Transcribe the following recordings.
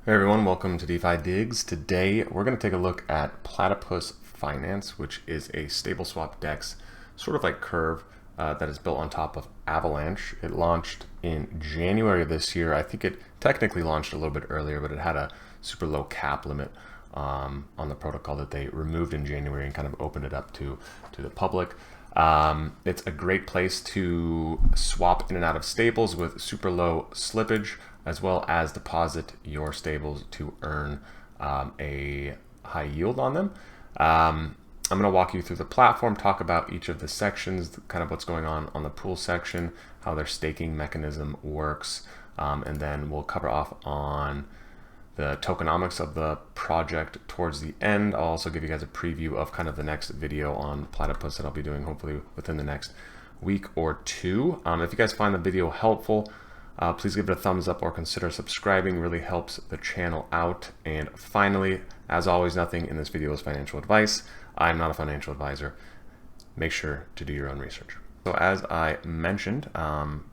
Hey everyone, welcome to DeFi Digs. Today we're going to take a look at Platypus Finance, which is a stableswap DEX, sort of like Curve, that is built on top of Avalanche. It launched in January of this year. I think it technically launched a little bit earlier, but it had a super low cap limit on the protocol that they removed in January and kind of opened it up to the public. It's a great place to swap in and out of stables with super low slippage, as well as deposit your stables to earn a high yield on them. I'm going to walk you through the platform, talk about each of the sections, kind of what's going on the pool section, how their staking mechanism works, and then we'll cover off on the tokenomics of the project towards the end. I'll also give you guys a preview of kind of the next video on Platypus that I'll be doing hopefully within the next week or two. If you guys find the video helpful, please give it a thumbs up or consider subscribing. Really helps the channel out. And finally, as always, nothing in this video is financial advice. I'm not a financial advisor. Make sure to do your own research. So as I mentioned,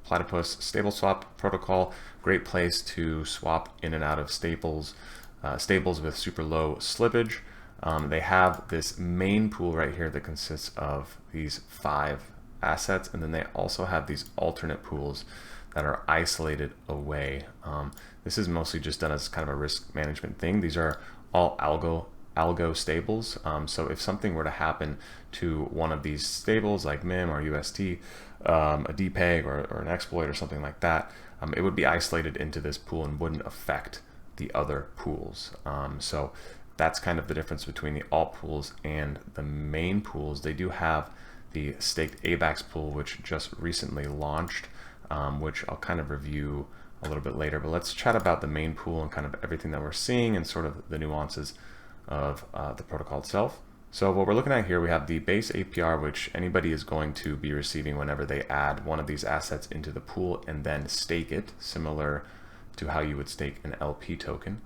Platypus stable swap protocol, great place to swap in and out of stables with super low slippage. They have this main pool right here that consists of these 5 assets, and then they also have these alternate pools that are isolated away. This is mostly just done as kind of a risk management thing. These are all algo stables. So if something were to happen to one of these stables like MIM or UST, a DPEG or an exploit or something like that, it would be isolated into this pool and wouldn't affect the other pools. So that's kind of the difference between the alt pools and the main pools. They do have the staked AVAX pool, which just recently launched, which I'll kind of review a little bit later. But let's chat about the main pool and kind of everything that we're seeing and sort of the nuances of the protocol itself. So what we're looking at here, we have the base APR, which anybody is going to be receiving whenever they add one of these assets into the pool and then stake it, similar to how you would stake an LP token.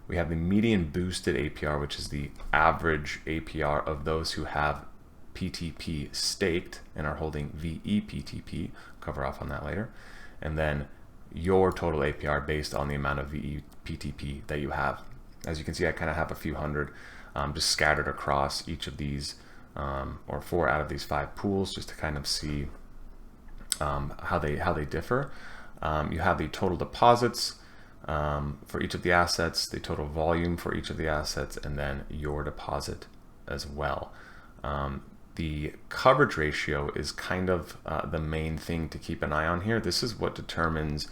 We have the median boosted APR, which is the average APR of those who have PTP staked and are holding vePTP. Cover off on that later. And then your total APR based on the amount of vePTP that you have. As you can see, I kind of have a few hundred just scattered across each of these, or 4 out of these 5 pools, just to kind of see how they differ. You have the total deposits for each of the assets, the total volume for each of the assets, and then your deposit as well. The coverage ratio is kind of the main thing to keep an eye on here. This is what determines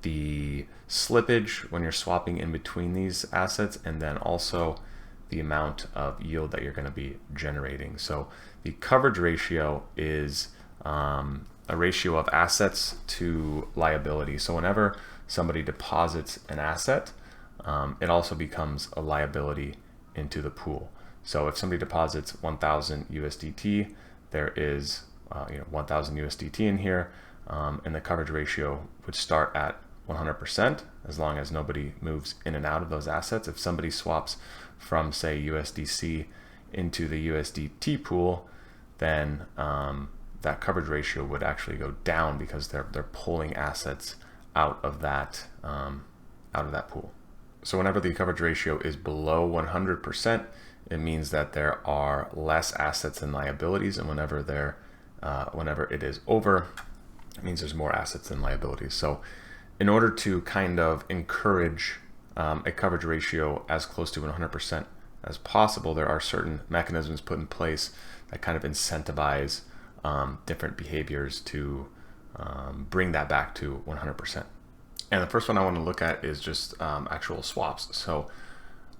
the slippage when you're swapping in between these assets, and then also the amount of yield that you're going to be generating. So the coverage ratio is a ratio of assets to liability. So whenever somebody deposits an asset, it also becomes a liability into the pool. So if somebody deposits 1,000 USDT, there is 1,000 USDT in here, and the coverage ratio would start at 100% as long as nobody moves in and out of those assets. If somebody swaps from, say, USDC into the USDT pool, then that coverage ratio would actually go down because they're pulling assets out of that pool. So whenever the coverage ratio is below 100%, it means that there are less assets than liabilities, and whenever it is over, it means there's more assets than liabilities. So in order to kind of encourage a coverage ratio as close to 100% as possible, there are certain mechanisms put in place that kind of incentivize different behaviors to bring that back to 100%. And the first one I want to look at is just actual swaps. So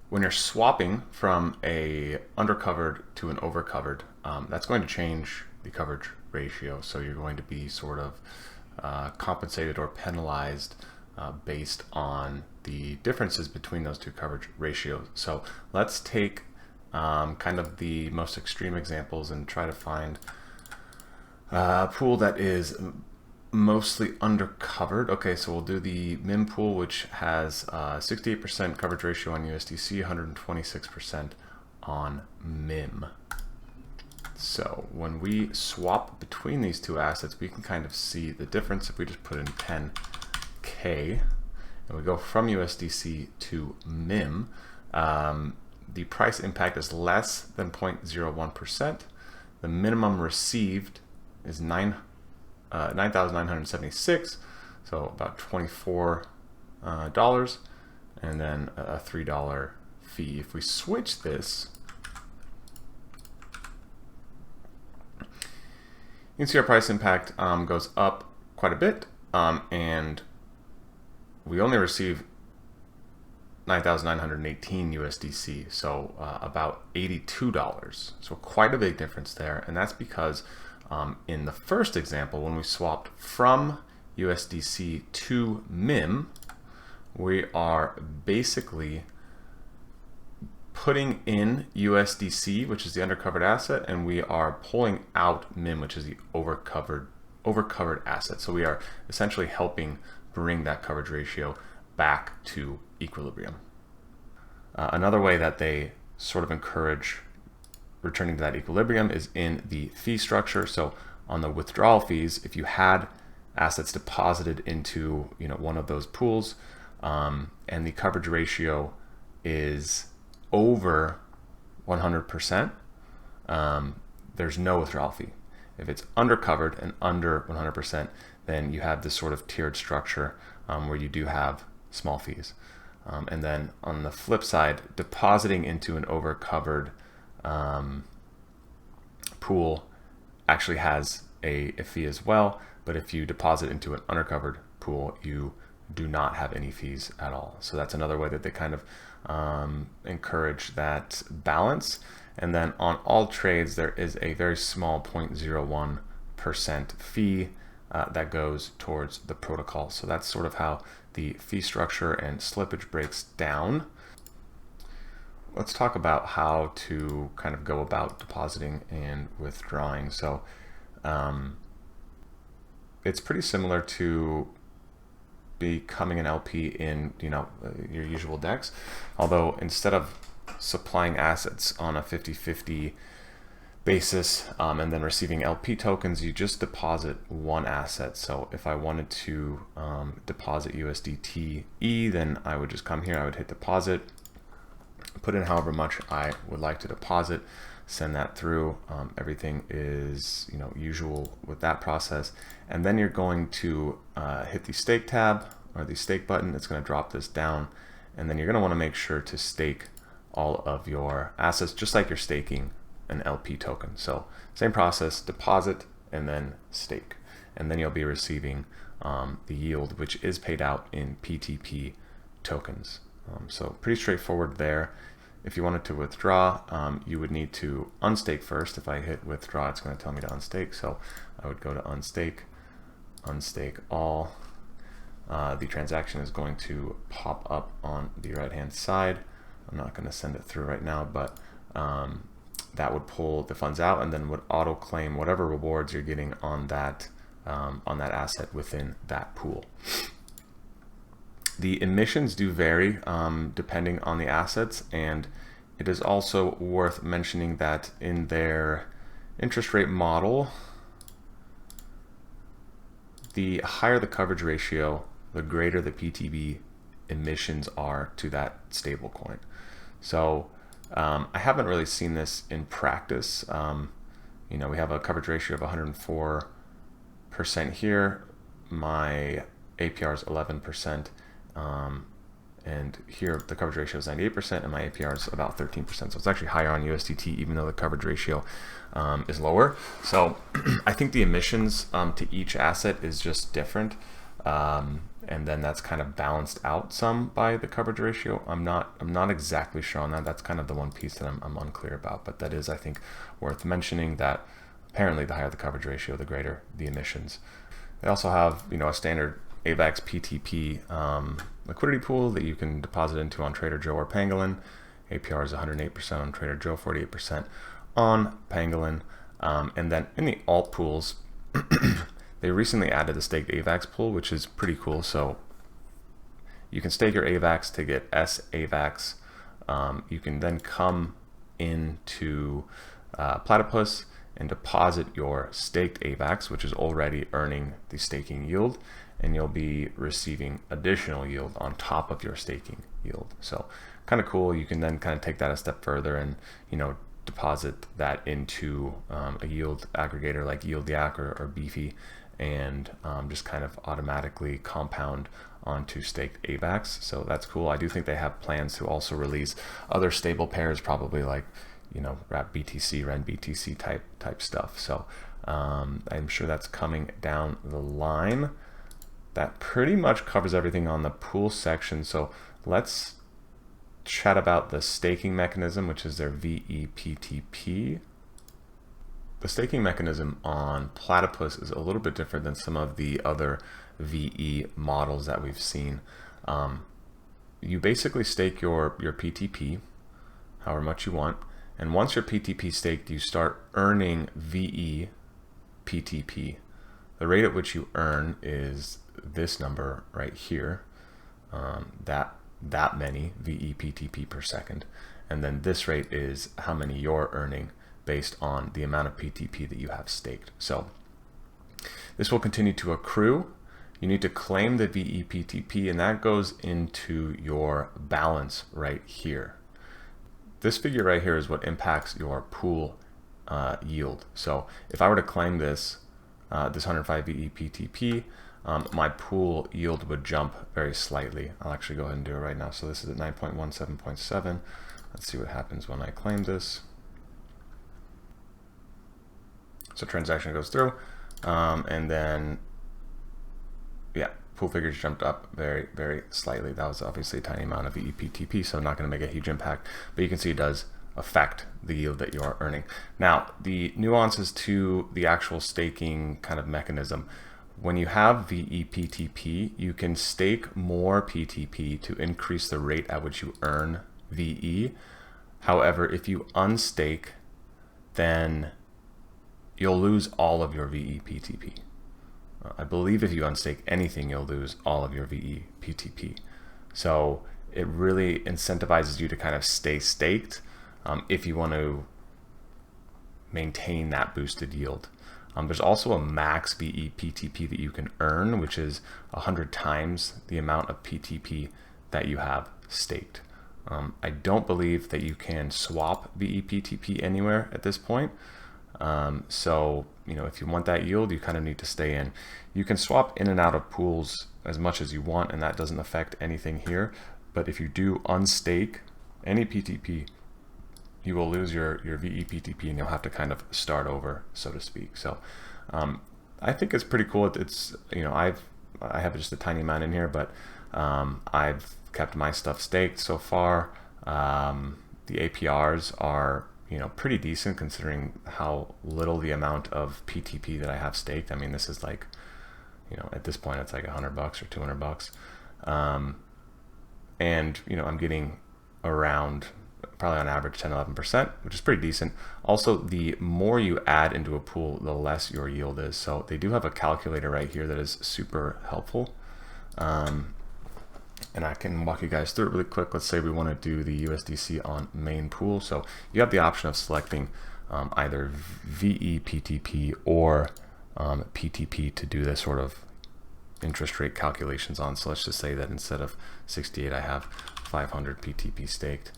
when you're swapping from a undercovered to an overcovered, that's going to change the coverage ratio. So you're going to be sort of compensated or penalized based on the differences between those two coverage ratios. So let's take kind of the most extreme examples and try to find a pool that is mostly undercovered. Okay, so we'll do the MIM pool, which has 68% coverage ratio on USDC, 126% on MIM. So when we swap between these two assets, we can kind of see the difference if we just put in 10K and we go from USDC to MIM, the price impact is less than 0.01%. The minimum received is 9,976, so about $24, and then a $3 fee. If we switch this, you can see our price impact goes up quite a bit, and we only receive 9,918 USDC, so about $82. So quite a big difference there, and that's because in the first example, when we swapped from USDC to MIM, we are basically putting in USDC, which is the undercovered asset, and we are pulling out MIM, which is the overcovered asset. So we are essentially helping bring that coverage ratio back to equilibrium. Another way that they sort of encourage returning to that equilibrium is in the fee structure. So on the withdrawal fees, if you had assets deposited into one of those pools, and the coverage ratio is over 100%, there's no withdrawal fee. If it's undercovered and under 100%, then you have this sort of tiered structure where you do have small fees. And then on the flip side, depositing into an overcovered pool actually has a fee as well, but if you deposit into an undercovered pool, you do not have any fees at all. So that's another way that they kind of encourage that balance. And then on all trades, there is a very small 0.01% fee that goes towards the protocol. So that's sort of how the fee structure and slippage breaks down. Let's talk about how to kind of go about depositing and withdrawing. So it's pretty similar to becoming an LP in your usual DEX, although instead of supplying assets on a 50-50 basis and then receiving LP tokens, you just deposit one asset. So if I wanted to deposit USDTE, then I would just come here, I would hit deposit, put in however much I would like to deposit, send that through. Everything is usual with that process, and then you're going to hit the stake tab or the stake button. It's going to drop this down, and then you're going to want to make sure to stake all of your assets just like you're staking an LP token. So same process, deposit and then stake, and then you'll be receiving the yield, which is paid out in PTP tokens. So pretty straightforward there. If you wanted to withdraw, you would need to unstake first. If I hit withdraw, it's going to tell me to unstake. So I would go to unstake, unstake all. The transaction is going to pop up on the right-hand side. I'm not going to send it through right now, but that would pull the funds out and then would auto claim whatever rewards you're getting on that asset within that pool. The emissions do vary depending on the assets, and it is also worth mentioning that in their interest rate model, the higher the coverage ratio, the greater the PTB emissions are to that stablecoin. So I haven't really seen this in practice. We have a coverage ratio of 104% here. My APR is 11%. And here the coverage ratio is 98% and my APR is about 13%. So it's actually higher on USDT, even though the coverage ratio is lower. So I think the emissions to each asset is just different. And then that's kind of balanced out some by the coverage ratio. I'm not exactly sure on that. That's kind of the one piece that I'm unclear about, but that is, I think, worth mentioning, that apparently the higher the coverage ratio, the greater the emissions. They also have, a standard AVAX PTP liquidity pool that you can deposit into on Trader Joe or Pangolin. APR is 108% on Trader Joe, 48% on Pangolin. And then in the alt pools, they recently added the staked AVAX pool, which is pretty cool. So you can stake your AVAX to get S AVAX. You can then come into Platypus and deposit your staked AVAX, which is already earning the staking yield. and you'll be receiving additional yield on top of your staking yield. So kind of cool. You can then kind of take that a step further and, deposit that into a yield aggregator like YieldYak or Beefy, and just kind of automatically compound onto staked AVAX. So that's cool. I do think they have plans to also release other stable pairs, probably like, WrapBTC, RenBTC type stuff. So I'm sure that's coming down the line. That pretty much covers everything on the pool section. So let's chat about the staking mechanism, which is their vePTP. The staking mechanism on Platypus is a little bit different than some of the other VE models that we've seen. You basically stake your PTP however much you want, and once your PTP staked, you start earning vePTP. The rate at which you earn is this number right here, that many vePTP per second, and then this rate is how many you're earning based on the amount of PTP that you have staked. So this will continue to accrue. You need to claim the vePTP, and that goes into your balance right here. This figure right here is what impacts your pool yield. So if I were to claim this 105 vePTP, my pool yield would jump very slightly. I'll actually go ahead and do it right now. So this is at 9.17.7. Let's see what happens when I claim this. So transaction goes through, and then, yeah, pool figures jumped up very, very slightly. That was obviously a tiny amount of vePTP, so not going to make a huge impact, but you can see it does affect the yield that you are earning. Now, the nuances to the actual staking kind of mechanism. When you have vePTP, you can stake more PTP to increase the rate at which you earn VE. However, if you unstake, then you'll lose all of your vePTP. I believe if you unstake anything, you'll lose all of your vePTP. So it really incentivizes you to kind of stay staked if you want to maintain that boosted yield. There's also a max vePTP that you can earn, which is 100 times the amount of PTP that you have staked. I don't believe that you can swap vePTP anywhere at this point. So, if you want that yield, you kind of need to stay in. You can swap in and out of pools as much as you want, and that doesn't affect anything here. But if you do unstake any PTP, you will lose your vePTP, and you'll have to kind of start over, so to speak. So I think it's pretty cool. It's I have just a tiny amount in here, but I've kept my stuff staked so far. The APRs are pretty decent considering how little the amount of PTP that I have staked. I mean, this is like, at this point it's like $100 or $200. And I'm getting around probably on average 10-11%, which is pretty decent. Also, the more you add into a pool, the less your yield is. So they do have a calculator right here that is super helpful. And I can walk you guys through it really quick. Let's say we want to do the USDC on main pool. So you have the option of selecting either vePTP or PTP to do this sort of interest rate calculations on. So let's just say that instead of 68, I have 500 PTP staked.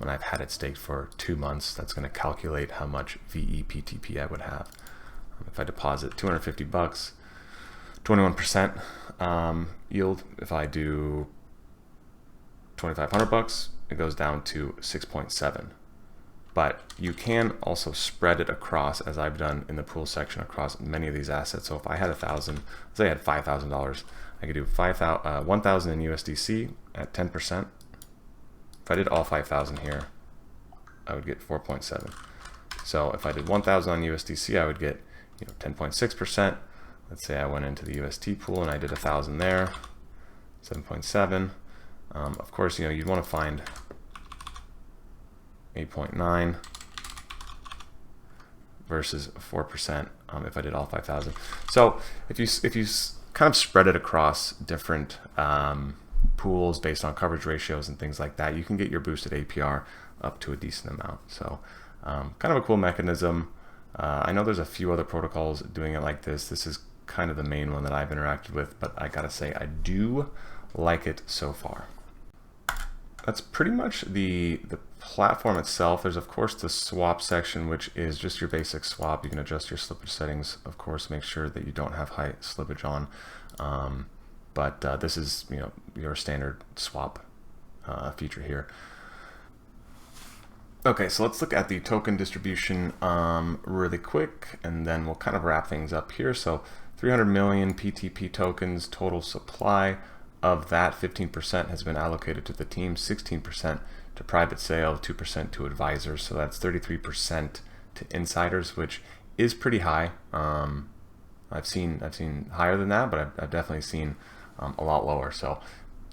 And I've had it staked for 2 months. That's going to calculate how much vePTP I would have. If I deposit $250, 21% yield. If I do $2,500, it goes down to 6.7. But you can also spread it across, as I've done in the pool section, across many of these assets. So if I had 1,000, let's say I had $5,000, I could do 1,000 in USDC at 10%. If I did all 5,000 here, I would get 4.7. So if I did 1,000 on USDC, I would get 10.6%. Let's say I went into the UST pool and I did 1,000 there, 7.7. Of course, you'd want to find 8.9 versus 4% if I did all 5,000. So if you kind of spread it across different pools based on coverage ratios and things like that, you can get your boosted APR up to a decent amount. So kind of a cool mechanism. I know there's a few other protocols doing it like this. This is kind of the main one that I've interacted with, but I gotta say I do like it so far. That's pretty much the platform itself. There's of course the swap section, which is just your basic swap. You can adjust your slippage settings, of course, make sure that you don't have high slippage on. But this is, you know, your standard swap feature here. Okay, so let's look at the token distribution really quick, and then we'll kind of wrap things up here. So 300 million PTP tokens total supply. Of that, 15% has been allocated to the team, 16% to private sale, 2% to advisors. So that's 33% to insiders, which is pretty high. I've seen higher than that, but I've definitely seen a lot lower. So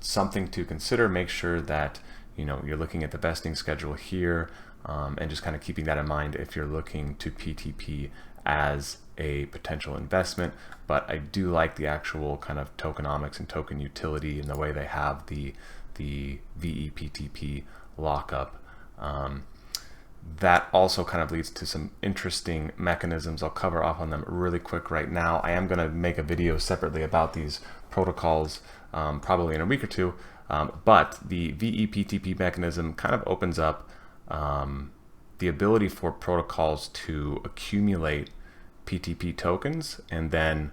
something to consider. Make sure that you're looking at the vesting schedule here, and just kind of keeping that in mind if you're looking to PTP as a potential investment. But I do like the actual kind of tokenomics and token utility and the way they have the vePTP lockup. That also kind of leads to some interesting mechanisms. I'll cover off on them really quick right now. I am going to make a video separately about these protocols probably in a week or two, but the vePTP mechanism kind of opens up the ability for protocols to accumulate PTP tokens and then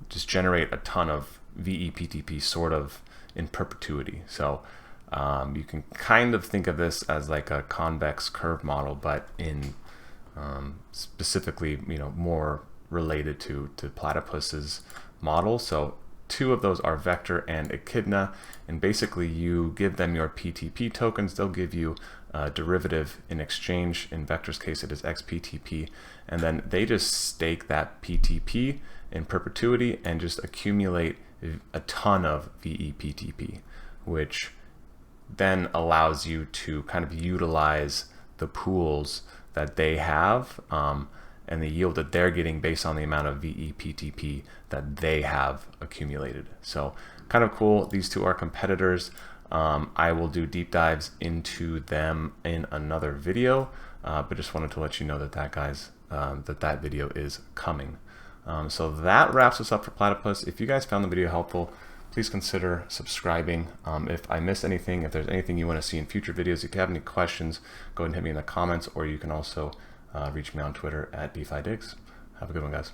just generate a ton of vePTP sort of in perpetuity. So you can kind of think of this as like a convex curve model, but in specifically more related to Platypus's model. So two of those are Vector and Echidna, and basically you give them your PTP tokens, they'll give you a derivative in exchange. In Vector's case it is XPTP, and then they just stake that PTP in perpetuity and just accumulate a ton of vePTP, which then allows you to kind of utilize the pools that they have and the yield that they're getting based on the amount of vePTP that they have accumulated. So kind of cool. These two are competitors. I will do deep dives into them in another video, but just wanted to let you know that that video is coming. So that wraps us up for Platypus. If you guys found the video helpful, please consider subscribing. If I missed anything, if there's anything you want to see in future videos, if you have any questions, go ahead and hit me in the comments, or you can also reach me on Twitter at DeFiDigs. Have a good one, guys.